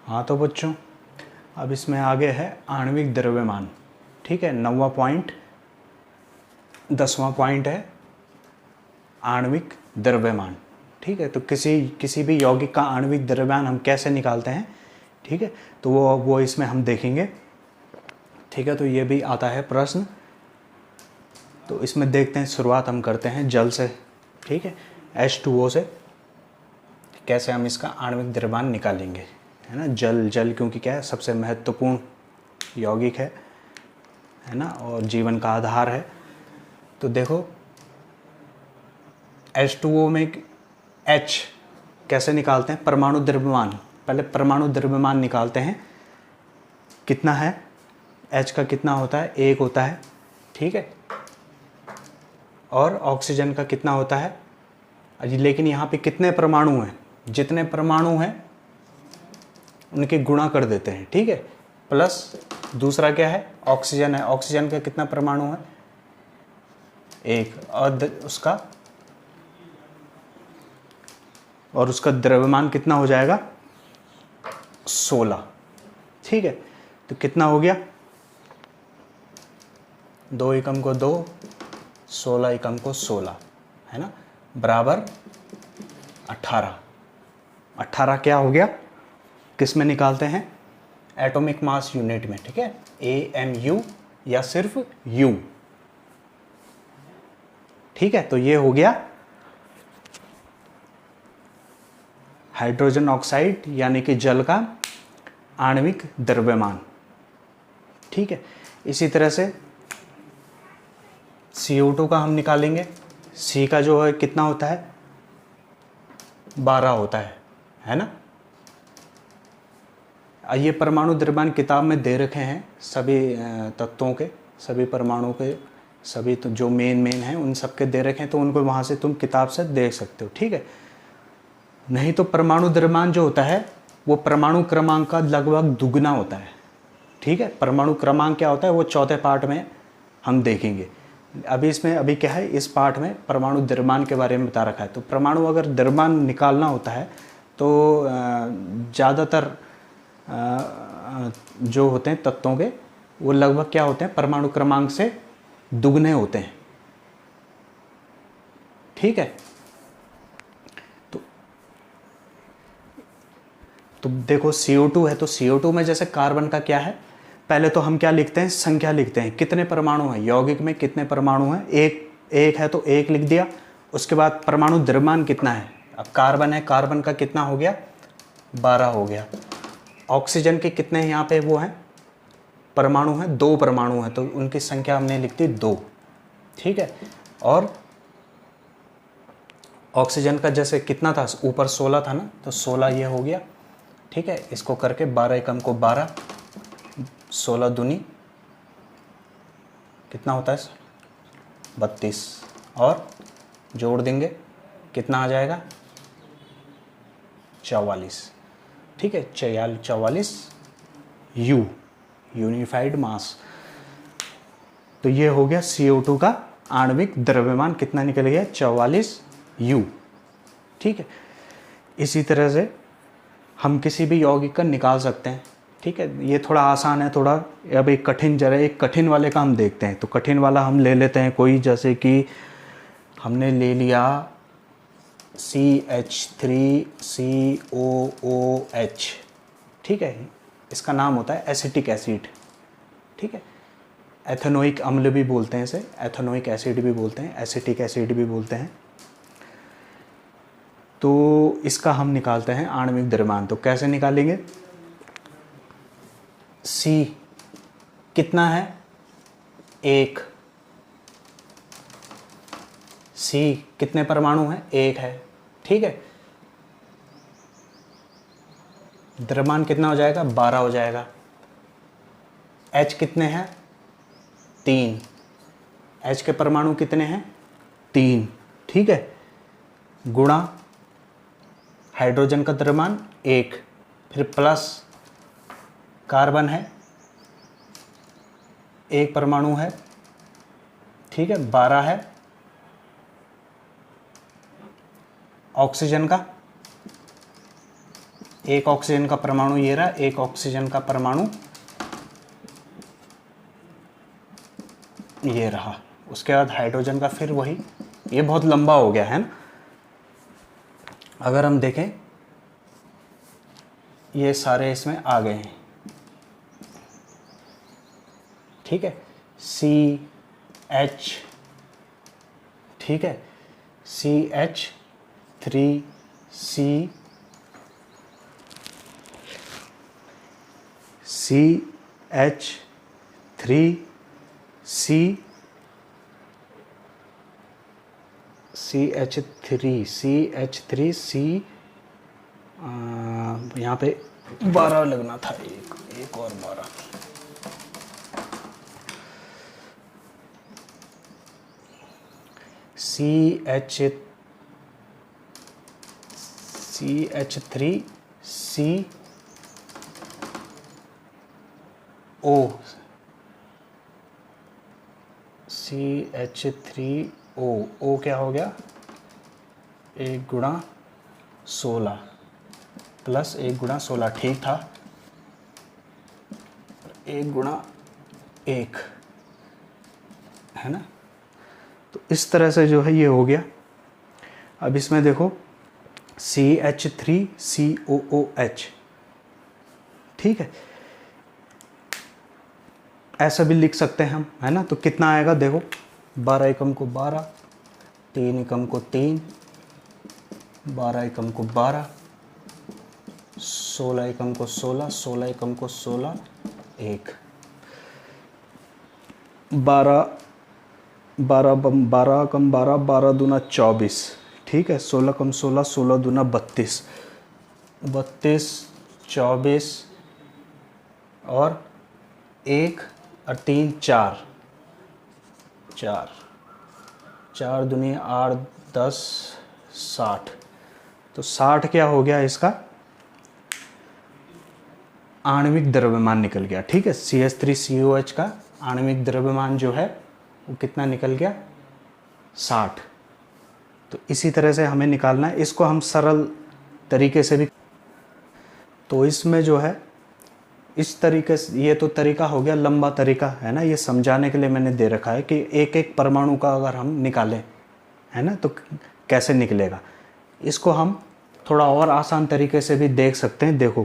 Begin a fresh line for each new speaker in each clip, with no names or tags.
हाँ तो बच्चों, अब इसमें आगे है आणविक द्रव्यमान। ठीक है, 9वां पॉइंट, 10वां पॉइंट है आणविक द्रव्यमान। ठीक है, तो किसी भी यौगिक का आणविक द्रव्यमान हम कैसे निकालते हैं, ठीक है, तो वो इसमें हम देखेंगे। ठीक है, तो ये भी आता है प्रश्न। तो इसमें देखते हैं, शुरुआत हम करते हैं जल से। ठीक है, H2O से कैसे हम इसका आणविक द्रव्यमान निकालेंगे, है ना। जल क्योंकि क्या है, सबसे महत्वपूर्ण यौगिक है ना, और जीवन का आधार है। तो देखो H2O में H कैसे निकालते हैं, परमाणु द्रव्यमान। पहले परमाणु द्रव्यमान निकालते हैं, कितना है H का, कितना होता है, 1 होता है। ठीक है, और ऑक्सीजन का कितना होता है, लेकिन यहाँ पे कितने परमाणु हैं, जितने परमाणु हैं उनके गुणा कर देते हैं। ठीक है, प्लस दूसरा क्या है, ऑक्सीजन है, ऑक्सीजन का कितना परमाणु है, 1, और उसका द्रव्यमान कितना हो जाएगा, 16। ठीक है, तो कितना हो गया, 2 एकम को 2, 16 एकम को 16, है ना, बराबर 18। 18 क्या हो गया, किस में निकालते हैं, एटॉमिक मास यूनिट में। ठीक है, AMU या सिर्फ U। ठीक है, तो ये हो गया हाइड्रोजन ऑक्साइड यानी कि जल का आणविक द्रव्यमान। ठीक है, इसी तरह से CO2 का हम निकालेंगे। C का जो है कितना होता है, 12 होता है ना। ये परमाणु द्रव्यमान किताब में दे रखे हैं, सभी तत्वों के, सभी परमाणु के, सभी तो जो मेन हैं उन सब के दे रखे हैं, तो उनको वहाँ से तुम किताब से देख सकते हो। ठीक है, नहीं तो परमाणु द्रव्यमान जो होता है वो परमाणु क्रमांक का लगभग दुगना होता है। ठीक है, परमाणु क्रमांक क्या होता है वो चौथे पार्ट में हम देखेंगे। अभी क्या है, इस पार्ट में परमाणु द्रव्यमान के बारे में बता रखा है। तो परमाणु अगर द्रव्यमान निकालना होता है तो ज़्यादातर जो होते हैं तत्वों के, वो लगभग क्या होते हैं, परमाणु क्रमांक से दुगने होते हैं। ठीक है, तो देखो CO2 है, तो CO2 में जैसे कार्बन का क्या है, पहले तो हम क्या लिखते हैं, संख्या लिखते हैं, कितने परमाणु हैं, यौगिक में कितने परमाणु हैं, एक है तो 1 लिख दिया। उसके बाद परमाणु द्रव्यमान कितना है, अब कार्बन है, कार्बन का कितना हो गया, 12 हो गया। ऑक्सीजन के कितने यहाँ पे वो हैं, परमाणु हैं, 2 परमाणु हैं, तो उनकी संख्या हमने लिख दी 2। ठीक है, और ऑक्सीजन का जैसे कितना था, ऊपर 16 था ना, तो 16 ये हो गया। ठीक है, इसको करके 12 एकम को 12, 16 दूनी कितना होता है, 32, और जोड़ देंगे कितना आ जाएगा, 44। ठीक है, 44 U, यूनिफाइड मास। तो ये हो गया CO2 का आणविक द्रव्यमान, कितना निकल गया, 44 U। ठीक है, इसी तरह से हम किसी भी यौगिक का निकाल सकते हैं। ठीक है, ये थोड़ा आसान है, थोड़ा अब एक कठिन वाले का हम देखते हैं। तो कठिन वाला हम ले लेते हैं कोई, जैसे कि हमने ले लिया CH3COOH। ठीक है, इसका नाम होता है एसिटिक एसिड। ठीक है, एथेनोइक अम्ल भी बोलते हैं इसे, एथेनोइक एसिड भी बोलते हैं, एसिटिक एसिड भी बोलते हैं। तो इसका हम निकालते हैं आणविक द्रव्यमान। तो कैसे निकालेंगे, C कितना है, 1। C कितने परमाणु हैं, 1 है। ठीक है, द्रव्यमान कितना हो जाएगा, 12 हो जाएगा। H कितने हैं, 3। H के परमाणु कितने हैं, 3। ठीक है, गुणा हाइड्रोजन का द्रव्यमान 1, फिर प्लस कार्बन है, 1 परमाणु है। ठीक है, 12 है। ऑक्सीजन का एक ऑक्सीजन का परमाणु ये रहा, एक ऑक्सीजन का परमाणु ये रहा, उसके बाद हाइड्रोजन का फिर वही, ये बहुत लंबा हो गया है ना। अगर हम देखें ये सारे इसमें आ गए हैं, ठीक है, CH, ठीक है, CH3C, CH3C, CH3C, यहाँ पे 12 लगना था, एक और 12, CH3CO, CH3O क्या हो गया, 1 × 16 प्लस 1 × 16, ठीक था, 1 × 1 है ना। तो इस तरह से जो है ये हो गया। अब इसमें देखो CH3COOH, ठीक है, ऐसा भी लिख सकते हैं हम, है ना। तो कितना आएगा देखो, 12 एकम को 12, 3 एकम को 3, 12 एकम को 12, 16 एकम को 16, 16 एकम को 16, 1, 12 कम 12, 12 दूना 24, ठीक है, 16 कम 16, 16 दूना 32, 32, 24 और 1 और 3 4, 4 दूनी 8, 10, 60। तो 60 क्या हो गया इसका आणविक द्रव्यमान निकल गया, ठीक है। CH3COH का आणविक द्रव्यमान जो है वो कितना निकल गया, 60। तो इसी तरह से हमें निकालना है, इसको हम सरल तरीके से भी, तो इसमें जो है इस तरीके से, ये तो तरीका हो गया लंबा तरीका, है ना, ये समझाने के लिए मैंने दे रखा है कि एक एक परमाणु का अगर हम निकालें, है ना, तो कैसे निकलेगा। इसको हम थोड़ा और आसान तरीके से भी देख सकते हैं। देखो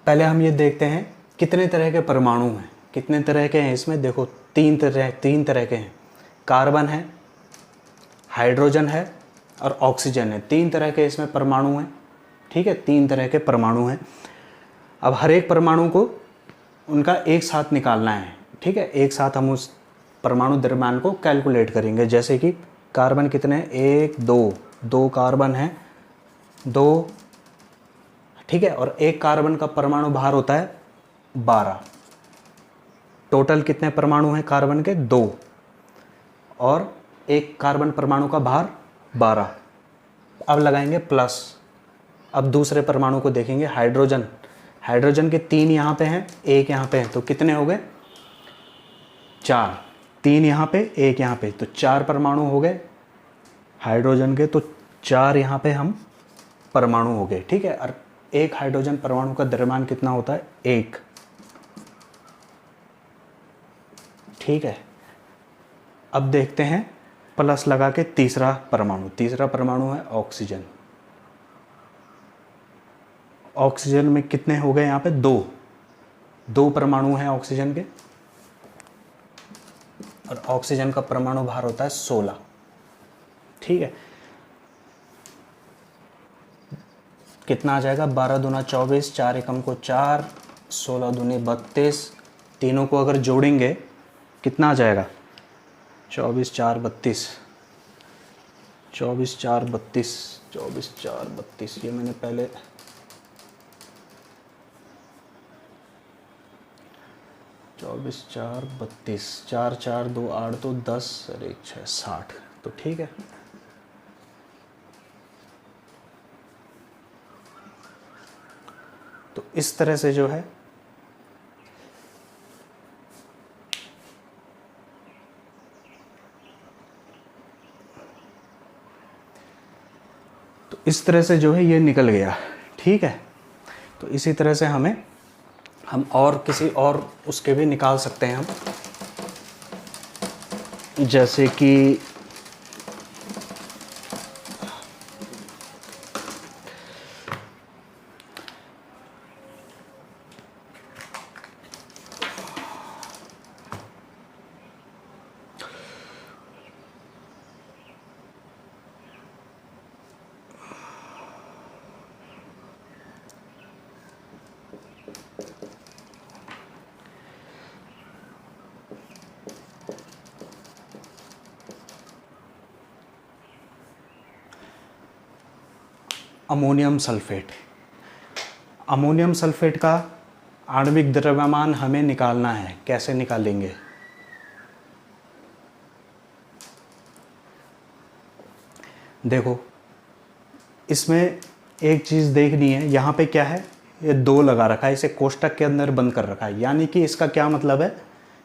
पहले हम ये देखते हैं कितने तरह के परमाणु हैं, कितने तरह के हैं इसमें। देखो तीन तरह के हैं, कार्बन है, हाइड्रोजन है और ऑक्सीजन है, 3 तरह के इसमें परमाणु हैं, ठीक है, 3 तरह के परमाणु हैं। अब हर एक परमाणु को उनका एक साथ निकालना है, ठीक है, एक साथ हम उस परमाणु द्रव्यमान को कैलकुलेट करेंगे। जैसे कि कार्बन कितने हैं, 1 2, 2 कार्बन हैं, 2, ठीक है, और एक कार्बन का परमाणु भार होता है 12। टोटल कितने परमाणु हैं कार्बन के, 2, और एक कार्बन परमाणु का भार 12। अब लगाएंगे प्लस। अब दूसरे परमाणु को देखेंगे, हाइड्रोजन, हाइड्रोजन के 3 यहाँ पे हैं, 1 यहाँ पे है, तो कितने हो गए, 4, 3 यहाँ पे, 1 यहाँ पे, तो 4 परमाणु हो गए हाइड्रोजन के। तो 4 यहाँ पे हम परमाणु हो गए, ठीक है। और एक हाइड्रोजन परमाणु का द्रव्यमान कितना होता है, 1, ठीक है। अब देखते हैं प्लस लगा के तीसरा परमाणु है ऑक्सीजन। ऑक्सीजन में कितने हो गए यहाँ पे, 2 परमाणु हैं ऑक्सीजन के, और ऑक्सीजन का परमाणु भार होता है 16, ठीक है। कितना आ जाएगा, 12 दूना 24, 4 एकम को 4, 16 दूनी 32, तीनों को अगर जोड़ेंगे कितना आ जाएगा, 24 4 32, 24 4 32, 24 4 32, ये मैंने पहले चौबीस 4 32, 4 4 2 8 तो 10 और 1 6 60, तो ठीक है। तो इस तरह से जो है इस तरह से जो है ये निकल गया, ठीक है। तो इसी तरह से हम और किसी और उसके भी निकाल सकते हैं हम, जैसे कि अमोनियम सल्फेट। अमोनियम सल्फेट का आणविक द्रव्यमान हमें निकालना है। कैसे निकालेंगे? देखो, इसमें एक चीज़ देखनी है, यहाँ पे क्या है, ये 2 लगा रखा है, इसे कोष्टक के अंदर बंद कर रखा है। यानी कि इसका क्या मतलब है?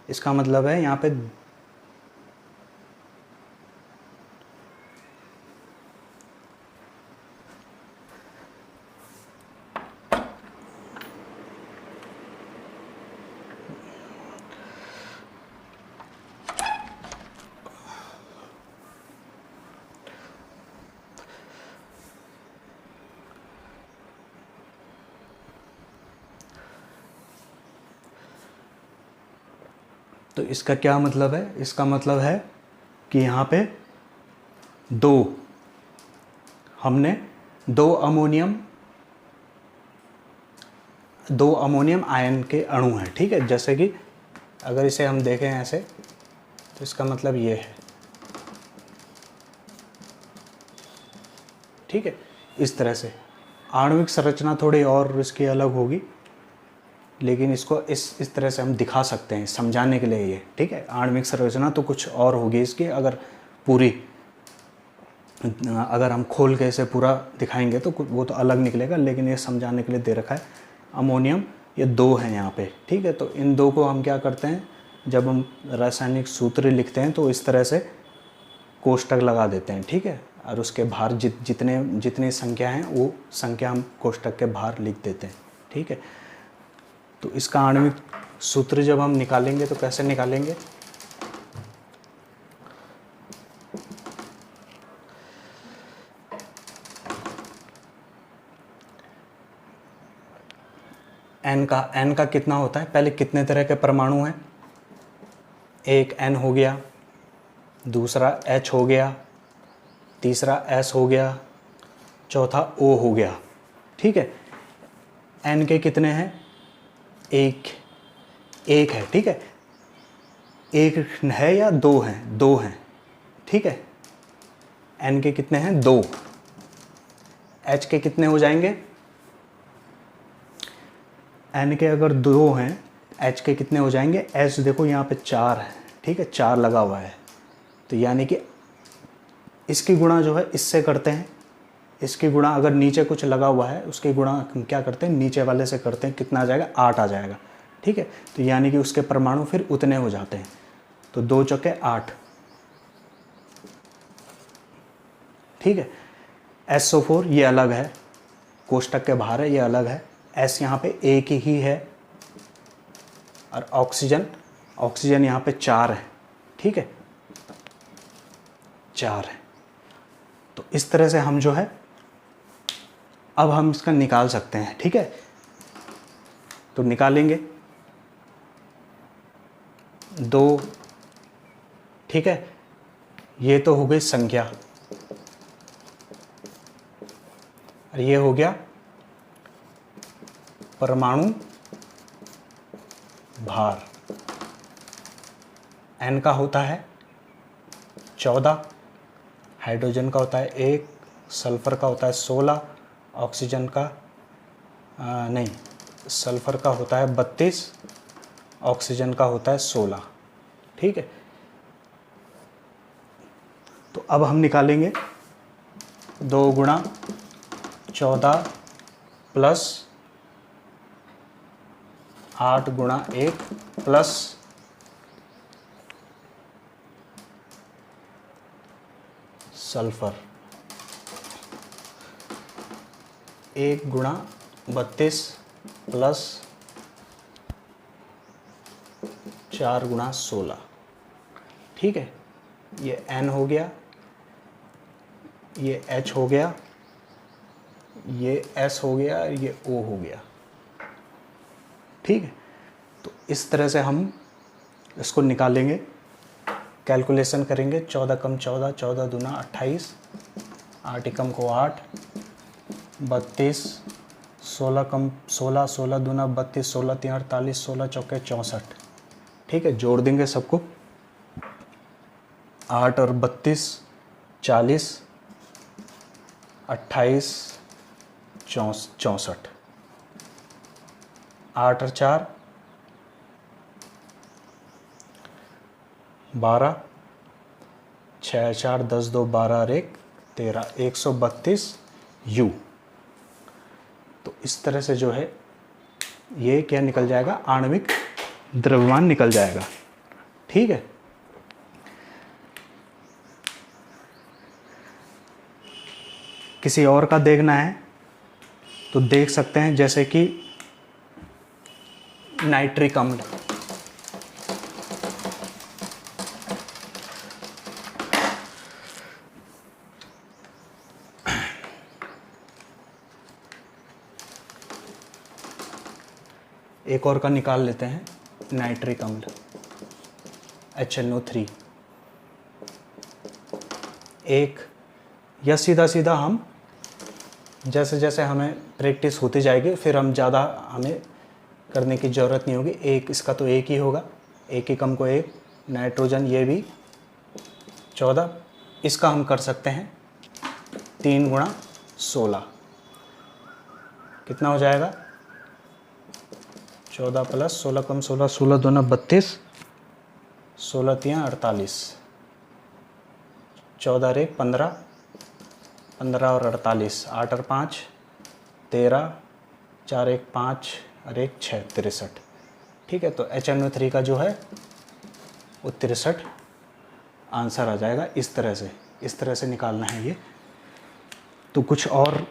इसका मतलब है यहाँ पे तो इसका क्या मतलब है? इसका मतलब है कि यहाँ पे हमने दो अमोनियम आयन के अणु हैं, ठीक है। जैसे कि अगर इसे हम देखें ऐसे, तो इसका मतलब ये है, ठीक है। इस तरह से आणविक संरचना थोड़ी और इसकी अलग होगी, लेकिन इसको इस तरह से हम दिखा सकते हैं समझाने के लिए ये, ठीक है। आणविक संरचना तो कुछ और होगी इसकी, अगर हम खोल के इसे पूरा दिखाएंगे तो वो तो अलग निकलेगा, लेकिन ये समझाने के लिए दे रखा है। अमोनियम ये 2 हैं यहाँ पे, ठीक है। तो इन 2 को हम क्या करते हैं, जब हम रासायनिक सूत्र लिखते हैं तो इस तरह से कोष्टक लगा देते हैं, ठीक है। और उसके बाहर जितनी संख्या हैं वो संख्या हम कोष्टक के बाहर लिख देते हैं, ठीक है। तो इसका आणविक सूत्र जब हम निकालेंगे तो कैसे निकालेंगे? एन का कितना होता है? पहले कितने तरह के परमाणु हैं? एक N हो गया, दूसरा H हो गया, तीसरा S हो गया, चौथा O हो गया, ठीक है। N के कितने हैं? एक है, ठीक है। एक है या 2 हैं? 2 हैं, ठीक है। N के कितने हैं? 2। H के कितने हो जाएंगे? N के अगर 2 हैं, H के कितने हो जाएंगे? H देखो यहाँ पे 4 है, ठीक है, 4 लगा हुआ है। तो यानी कि इसकी गुणा जो है इससे करते हैं, इसकी गुणा अगर नीचे कुछ लगा हुआ है उसकी गुणा हम क्या करते हैं, नीचे वाले से करते हैं। कितना आ जाएगा? 8 आ जाएगा, ठीक है। तो यानी कि उसके परमाणु फिर उतने हो जाते हैं। तो 2 चौके 8, ठीक है। SO4 ये अलग है, कोष्टक के बाहर है, ये अलग है। S यहाँ पे एक ही है, और ऑक्सीजन यहाँ पे 4 है, ठीक है, 4 है। तो इस तरह से हम जो है अब हम इसका निकाल सकते हैं, ठीक है। तो निकालेंगे 2, ठीक है। ये तो हो गई संख्या, और ये हो गया परमाणु भार। N का होता है 14, हाइड्रोजन का होता है 1, सल्फर का होता है 16, ऑक्सीजन का सल्फर का होता है 32, ऑक्सीजन का होता है 16, ठीक है। तो अब हम निकालेंगे 2 गुणा 14 प्लस 8 गुणा 1 प्लस सल्फर। 1 गुणा 32 प्लस 4 गुणा 16, ठीक है। ये n हो गया, ये h हो गया, ये s हो गया, ये o हो गया, ठीक है। तो इस तरह से हम इसको निकालेंगे, कैलकुलेशन करेंगे। 14 कम 14, 14 दूना 28, 8 एकम को 8, 32, 16 कम 16, 16 दूना 32, 16 तीन 48, 16 चौके 64, ठीक है। जोड़ देंगे सबको, 8 और 32 40, 28 64, 8 और 4 12, 6 4 10 2 12 और 1 13, 132 U। तो इस तरह से जो है ये क्या निकल जाएगा, आणविक द्रव्यमान निकल जाएगा, ठीक है। किसी और का देखना है तो देख सकते हैं, जैसे कि नाइट्रिक अम्ल, एक और का निकाल लेते हैं, नाइट्रिक अम्ल HNO3। एक या सीधा सीधा हम जैसे जैसे हमें प्रैक्टिस होती जाएगी फिर हम ज़्यादा हमें करने की ज़रूरत नहीं होगी। एक इसका तो एक ही होगा, एक एकम को 1, नाइट्रोजन ये भी 14, इसका हम कर सकते हैं 3 गुणा 16, कितना हो जाएगा 14 प्लस 16 कम 16, 16 दूना 32, 16 तीन 48, 14 और 1 15, 15 और 48, 8 और 5 13, 4 1 5 और 1 6 63, ठीक है। तो HNO3 का जो है वो 63 आंसर आ जाएगा। इस तरह से निकालना है ये। तो कुछ और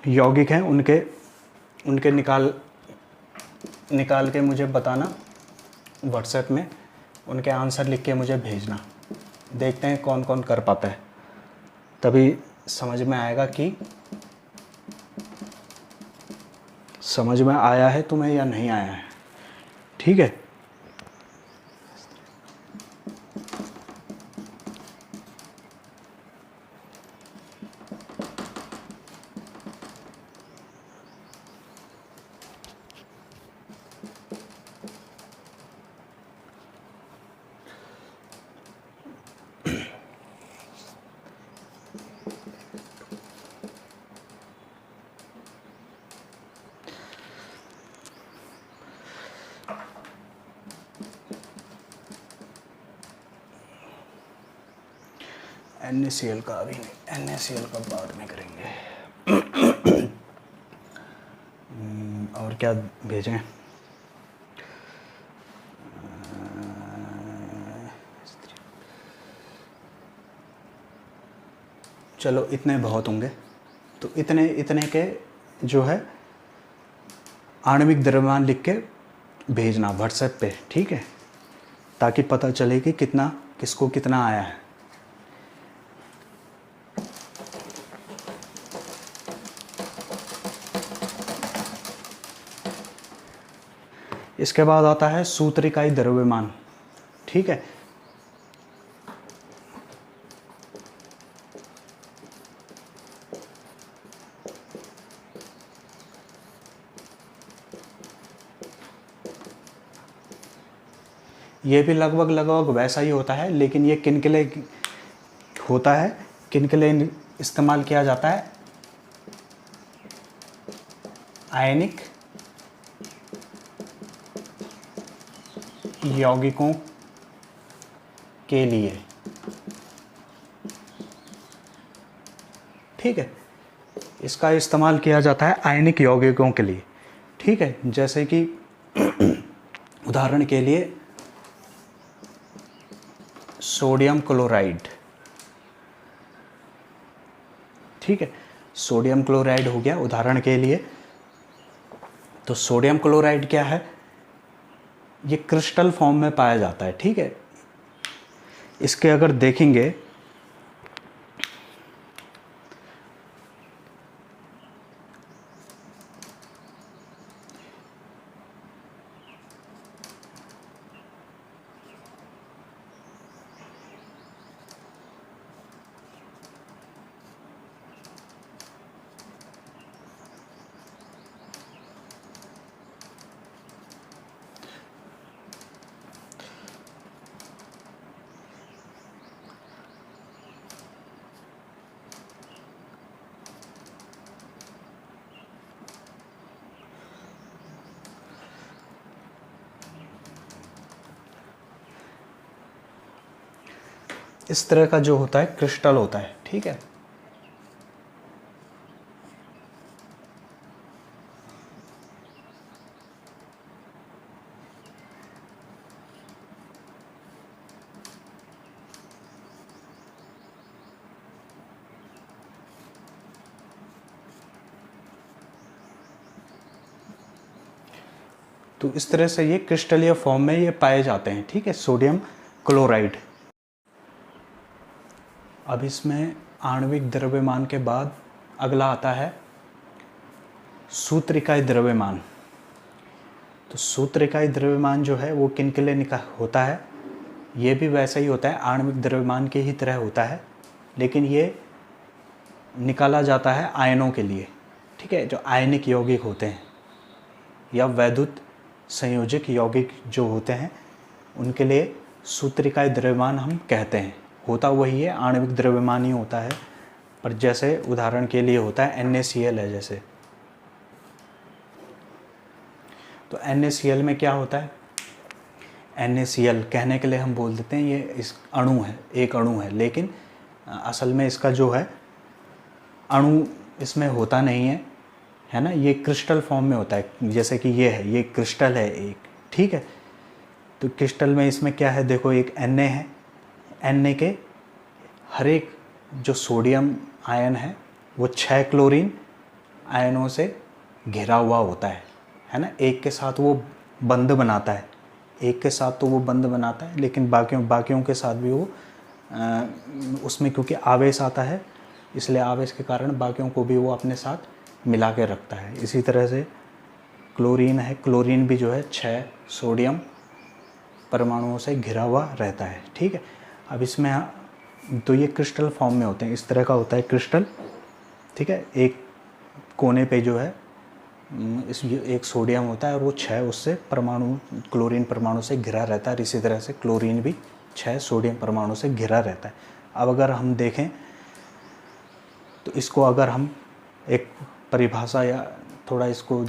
यौगिक हैं, उनके निकाल के मुझे बताना व्हाट्सएप में, उनके आंसर लिख के मुझे भेजना। देखते हैं कौन कौन कर पाता है, तभी समझ में आएगा कि समझ में आया है तुम्हें या नहीं आया है, ठीक है। NaCl का अभी नहीं, NaCl का बाद में करेंगे। और क्या भेजें, चलो इतने बहुत होंगे। तो इतने के जो है आणविक द्रव्यमान लिख के भेजना व्हाट्सएप पे, ठीक है, ताकि पता चले कि कितना किसको कितना आया है। इसके बाद आता है सूत्र इकाई द्रव्यमान, ठीक है। ये भी लगभग वैसा ही होता है, लेकिन ये किन के लिए होता है, किन के लिए इस्तेमाल किया जाता है, आयनिक यौगिकों के लिए, ठीक है। इसका इस्तेमाल किया जाता है आयनिक यौगिकों के लिए, ठीक है। जैसे कि उदाहरण के लिए सोडियम क्लोराइड, ठीक है। सोडियम क्लोराइड हो गया उदाहरण के लिए। तो सोडियम क्लोराइड क्या है, ये क्रिस्टल फॉर्म में पाया जाता है, ठीक है। इसके अगर देखेंगे इस तरह का जो होता है क्रिस्टल होता है, ठीक है। तो इस तरह से ये क्रिस्टलीय फॉर्म में ये पाए जाते हैं, ठीक है, सोडियम क्लोराइड। अब इसमें आणविक द्रव्यमान के बाद अगला आता है सूत्रिकाय द्रव्यमान। तो सूत्रिकाय द्रव्यमान जो है वो किन के लिए होता है, ये भी वैसा ही होता है, आणविक द्रव्यमान के ही तरह होता है, लेकिन ये निकाला जाता है आयनों के लिए, ठीक है, जो आयनिक यौगिक होते हैं या वैद्युत संयोजक यौगिक जो होते हैं उनके लिए सूत्रिकाय द्रव्यमान हम कहते हैं। होता वही है, आणविक द्रव्यमान ही होता है, पर जैसे उदाहरण के लिए होता है NaCl है जैसे। तो NaCl में क्या होता है, NaCl कहने के लिए हम बोल देते हैं ये इस अणु है, एक अणु है, लेकिन असल में इसका जो है अणु इसमें होता नहीं है ना, ये क्रिस्टल फॉर्म में होता है। जैसे कि ये है, ये क्रिस्टल है एक, ठीक है। तो क्रिस्टल में इसमें क्या है, देखो एक Na है, Na के हर एक जो सोडियम आयन है वो 6 क्लोरीन आयनों से घिरा हुआ होता है ना। एक के साथ वो बंध बनाता है, एक के साथ तो वो बंध बनाता है, लेकिन बाकियों के साथ भी वो उसमें क्योंकि आवेश आता है, इसलिए आवेश के कारण बाकियों को भी वो अपने साथ मिला के रखता है। इसी तरह से क्लोरीन है, क्लोरीन भी जो है 6 सोडियम परमाणुओं से घिरा हुआ रहता है, ठीक है। अब इसमें तो ये क्रिस्टल फॉर्म में होते हैं, इस तरह का होता है क्रिस्टल, ठीक है। एक कोने पे जो है एक सोडियम होता है और वो 6 उससे परमाणु क्लोरीन परमाणु से घिरा रहता है। इसी तरह से क्लोरीन भी 6 सोडियम परमाणु से घिरा रहता है। अब अगर हम देखें तो इसको अगर हम एक परिभाषा या थोड़ा इसको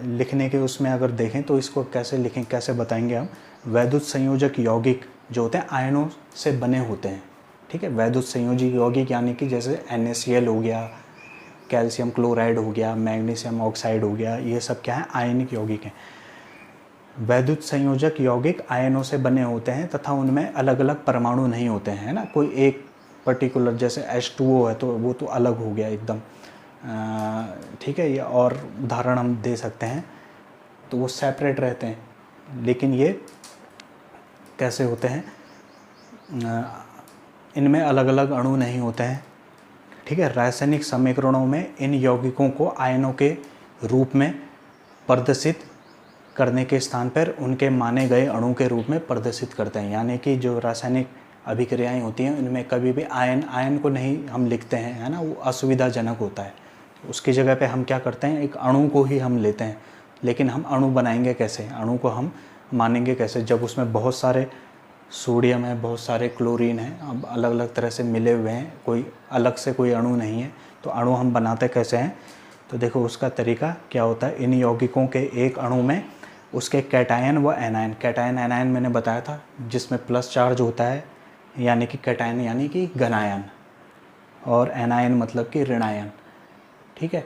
लिखने के उसमें अगर देखें तो इसको कैसे लिखें, कैसे बताएंगे हम। वैद्युत संयोजक यौगिक जो होते हैं आयनों से बने होते हैं, ठीक है। वैद्युत संयोजक यौगिक यानी कि जैसे NaCl हो गया, कैल्शियम क्लोराइड हो गया, मैग्नीशियम ऑक्साइड हो गया, ये सब क्या है, आयनिक यौगिक हैं। वैद्युत संयोजक यौगिक आयनों से बने होते हैं तथा उनमें अलग अलग परमाणु नहीं होते हैं, है ना। कोई एक पर्टिकुलर जैसे H2O है तो वो तो अलग हो गया एकदम, ठीक है। ये और उदाहरण हम दे सकते हैं, तो वो सेपरेट रहते हैं। लेकिन ये कैसे होते हैं, इनमें अलग अलग अणु नहीं होते हैं, ठीक है। रासायनिक समीकरणों में इन यौगिकों को आयनों के रूप में प्रदर्शित करने के स्थान पर उनके माने गए अणु के रूप में प्रदर्शित करते हैं। यानी कि जो रासायनिक अभिक्रियाएं होती हैं उनमें कभी भी आयन को नहीं हम लिखते हैं, है ना, वो असुविधाजनक होता है। उसकी जगह पे हम क्या करते हैं, एक अणु को ही हम लेते हैं। लेकिन हम अणु बनाएंगे कैसे, अणु को हम मानेंगे कैसे, जब उसमें बहुत सारे सोडियम है, बहुत सारे क्लोरीन है, अब अलग अलग तरह से मिले हुए हैं, कोई अलग से कोई अणु नहीं है। तो अणु हम बनाते कैसे हैं, तो देखो उसका तरीका क्या होता है। इन यौगिकों के एक अणु में उसके कैटायन व एनायन, कैटायन एनायन मैंने बताया था जिसमें प्लस चार्ज होता है, यानी कि कैटायन यानी कि घनायन, और एनायन मतलब कि ऋणायन, ठीक है।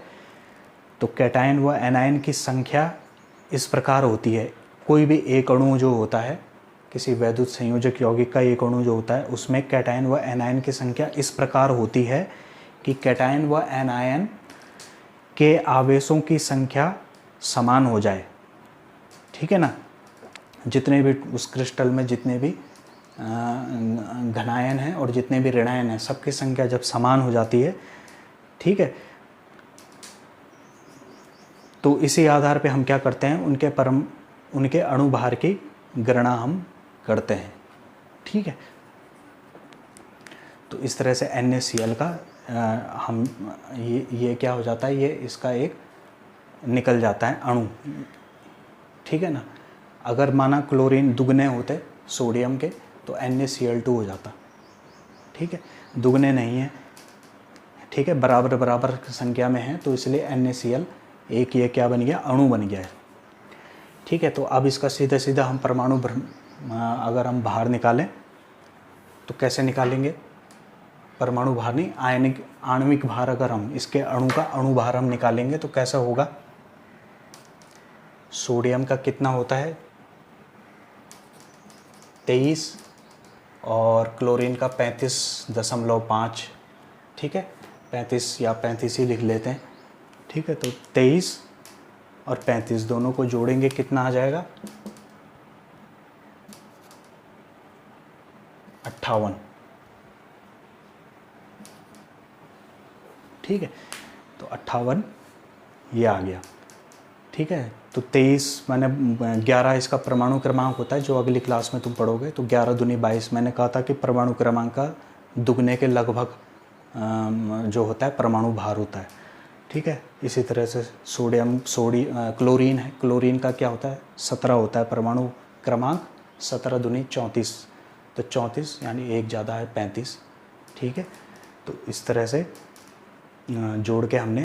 तो कैटायन व एनायन की संख्या इस प्रकार होती है। कोई भी एक अणु जो होता है, किसी वैद्युत संयोजक यौगिक का एक अणु जो होता है, उसमें कैटायन व एनायन की संख्या इस प्रकार होती है कि कैटायन व एनायन के आवेशों की संख्या समान हो जाए, ठीक है ना। जितने भी उस क्रिस्टल में जितने भी घनायन हैं और जितने भी ऋणायन हैं, सबकी संख्या जब समान हो जाती है, ठीक है, तो इसी आधार पे हम क्या करते हैं, उनके अणुभार की गणना हम करते हैं, ठीक है। तो इस तरह से NaCl का हम ये क्या हो जाता है, ये इसका एक निकल जाता है अणु, ठीक है ना। अगर माना क्लोरीन दुगने होते सोडियम के तो NaCl2 हो जाता, ठीक है। दुगने नहीं है, ठीक है, बराबर बराबर संख्या में है, तो इसलिए NaCl एक ये क्या बन गया, अणु बन गया है, ठीक है। तो अब इसका सीधा सीधा हम परमाणु अगर हम भार निकालें तो कैसे निकालेंगे, परमाणु भार नहीं, आणविक भार, अगर हम इसके अणु का अणु भार हम निकालेंगे तो कैसा होगा, सोडियम का कितना होता है 23 और क्लोरीन का 35.5, ठीक है, 35 या 35 ही लिख लेते हैं, ठीक है। तो 23 और 35 दोनों को जोड़ेंगे कितना आ जाएगा 58, ठीक है। तो 58 ये आ गया, ठीक है। तो 23 मैंने 11 इसका परमाणु क्रमांक होता है, जो अगली क्लास में तुम पढ़ोगे, तो 11 दूनी 22, मैंने कहा था कि परमाणु क्रमांक का दुगने के लगभग जो होता है परमाणु भार होता है, ठीक है। इसी तरह से क्लोरीन है, क्लोरीन का क्या होता है 17 होता है परमाणु क्रमांक, 17 दूनी 34, तो 34 यानी एक ज़्यादा है 35, ठीक है। तो इस तरह से जोड़ के हमने